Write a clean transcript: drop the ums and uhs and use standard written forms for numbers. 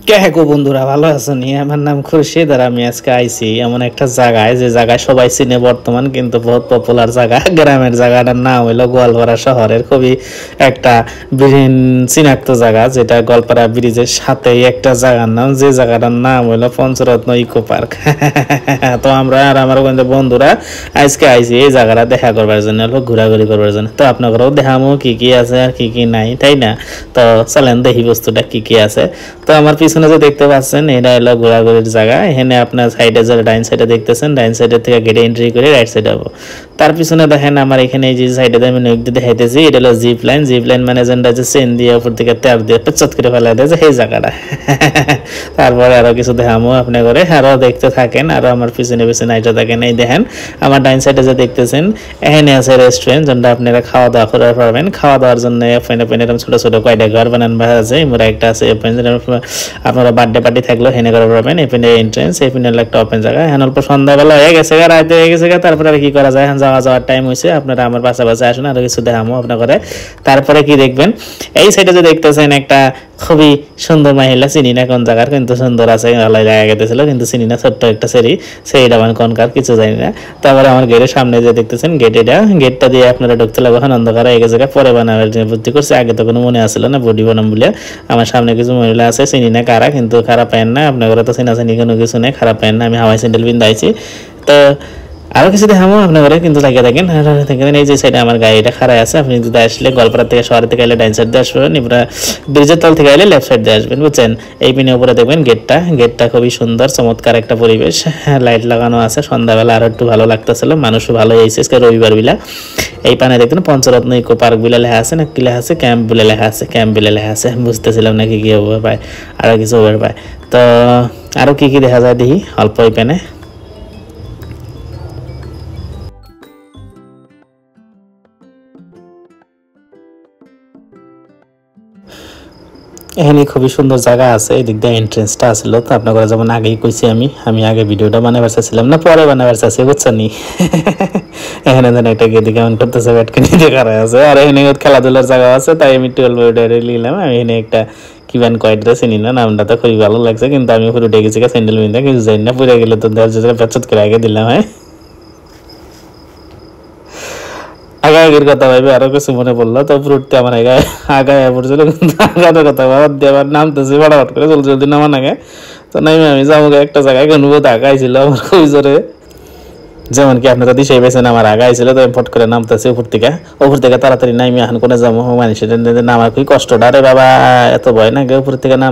কে গো বন্ধুরা, ভালো আছো নি? আমার নাম খুরশিদ আর আমি আজকে আইছি এমন একটা জায়গায় যে জায়গায় সবাই চিনে বর্তমান, কিন্তু বহুত পপুলার জায়গা। গ্রামের জায়গাটার নাম হইলো গোয়ালপাড়া শহরের খুবই একটা চিনাক্ত জায়গা, যেটা গোয়ালপাড়া ব্রিজের সাথেই একটা জায়গার নাম, যে জায়গাটার নাম হইলো পঞ্চরত্ন ইকো পার্ক। তো আমরা আর আমার বন্ধুরা আজকে আইছি এই জায়গাটা দেখা করবার জন্য, হলো ঘোরাঘুরি করবার জন্য। তো আপনাদেরও দেখামো কি কি আছে আর কি কি নাই, তাই না? তো চলেন দেখি বস্তুটা কি কি আছে। তো আমার পিছনে যে দেখতে পাচ্ছেন এটা হলো ঘোরাঘুরির জায়গা। এখানে আপনার সাইডে যে ডাইন সাইডে দেখতেছেন, ডাইন সাইডে থেকে গেটে এন্ট্রি করে রাইট সাইডে যাবো। তার পিছনে দেখেন আমার এখানে এই যে সাইডে আমি দেখাইতেছি, এটা হলো জিপ লাইন। জিপ লাইন মানে যেটা যে চেন দিয়ে উপর থেকে ট্যাপ দিয়ে পেচত করে ফেলা দেয়, যে সেই জায়গাটা। তারপরে আরো কিছু দেখামো আপনি করে, আরো দেখতে থাকেন, আরো আমার পিছনে পিছনে আইটা থাকেন। এই দেখেন আমার ডাইন সাইডে যে দেখতেছেন, এখানে আছে রেস্টুরেন্ট, যেটা আপনারা খাওয়া দাওয়া করে পারবেন। খাওয়া দাওয়ার জন্য এরকম ছোট ছোট কয়টা ঘর বানান আছে, মোরা একটা আছে আপনারা বার্থডে পার্টি থাকলেও হেনে করা পারবেন। এখানে এন্ট্রেন্স, এখানে একটা ওপেন জায়গা। এখন অল্প সন্ধ্যাবেলা হয়ে গেছে, রাতে হয়ে গেছে, তারপরে আর কি করা যায়, এখন যাওয়ার টাইম হয়েছে। আপনারা আমার পাশাপাশি আসুন, আরো কিছু দেখামো আপনার করে। তারপরে কি দেখবেন, এই সাইডে যে দেখতেছেন একটা খুবই সুন্দর মহিলা, চিনি না কোন জায়গার, কিন্তু সুন্দর আছে, ভালো জায়গা গেতেছিল, কিন্তু চিনি না, ছোট্ট একটা সেইটা মানে কোনকার কিছু জানি না। তারপরে আমার গেটের সামনে যে দেখতেছেন গেট, গেটটা দিয়ে আপনারা ঢুকতে লাগবে। এখন অন্ধকার হয়ে গেছে, পরে বানাবার জন্য বুদ্ধি করছে, আগে তো কোনো মনে আসছিল না বডি বানাম বলে। আমার সামনে কিছু মহিলা আছে, চিনি না কারা, কিন্তু খারাপ পায়েন না, আপনার ঘরে তো চিনা চিনি কোনো কিছু নেই, খারাপ পায়েন না। আমি হাওয়াই স্যান্ডেল বিন্দাইছি। তো আরো কিছু দেখাবো আপনার ঘরে, কিন্তু তাকিয়ে থাকেন। এই যে সাইডে আমার গাড়িটা খারাপ আছে, আপনি যদি আসলে গোয়ালপাড়া থেকে শহর থেকে এলে ডাইন সাইড দিয়ে আসবেন, এবার ব্রিজের তল থেকে এলে লেফট সাইড দিয়ে আসবেন, বুঝছেন? এই পিনে উপরে দেখবেন গেটটা খুবই সুন্দর, চমৎকার একটা পরিবেশ, লাইট লাগানো আছে। সন্ধ্যাবেলা আরো একটু ভালো লাগতেছিল, মানুষও ভালো হয়েছে রবিবার বিলা। এই পানে দেখবেন পঞ্চরত্ন ইকো পার্ক বলে লেখা আছে, না কি লেখা আছে, ক্যাম্প বলে লেখা আছে, ক্যাম্প বলে লেখা আছে। বুঝতেছিলাম নাকি কি হবে পায়, আরো কিছু হবে পায়। তো আরো কি কি দেখা যায় দেখি অল্প এই পেনে। এখানে খুবই সুন্দর জায়গা আছে, এদিক দিয়ে এন্ট্রেন্সটা আসলো। তো আপনার যেমন আগেই কইছি, আমি আগে ভিডিওটা বানাবার চাইছিলাম না, পরে বানাবার চাইছি, বুঝছেন নি? এখানে যেন একটা গেদি কেমন করতেছে, ব্যাটকে নিয়ে করা আছে। আর এখানে খেলাধুলার জায়গা আছে, তাই আমি 12 নিলাম। আমি এখানে একটা কিবান কয়েকটা চিনি না, নামটা তো খুবই ভালো লাগছে, কিন্তু আমি পুরো উঠে গেছি স্যান্ডেল মিনটা, কিছু জানি না, পুরে গেলে তো পেচত করে আগে দিলাম। হ্যাঁ, আগাগের কথা ভাবে আরো কিছু মনে পড়লো, তো ফুটতে আমার আগায় পড়ছিল, কিন্তু আগানোর কথা বাদ দিয়ে আবার নামতেছি ফটাফট করে, জলদি নামান আগে। তো নামি আমি যাবো একটা জায়গায়, অনুভূত আগাইছিল আমার খুবই জোরে, যেমন কি আপনারা দিশাই পেয়েছেন আমার আগাইছিল। তো ফট করে নামতেছি উপর থেকে তাড়াতাড়ি নামি, এখন কোনে যাবো মানুষের নামার খুবই কষ্ট। আরে বাবা, এত ভয় না উপর থেকে নাম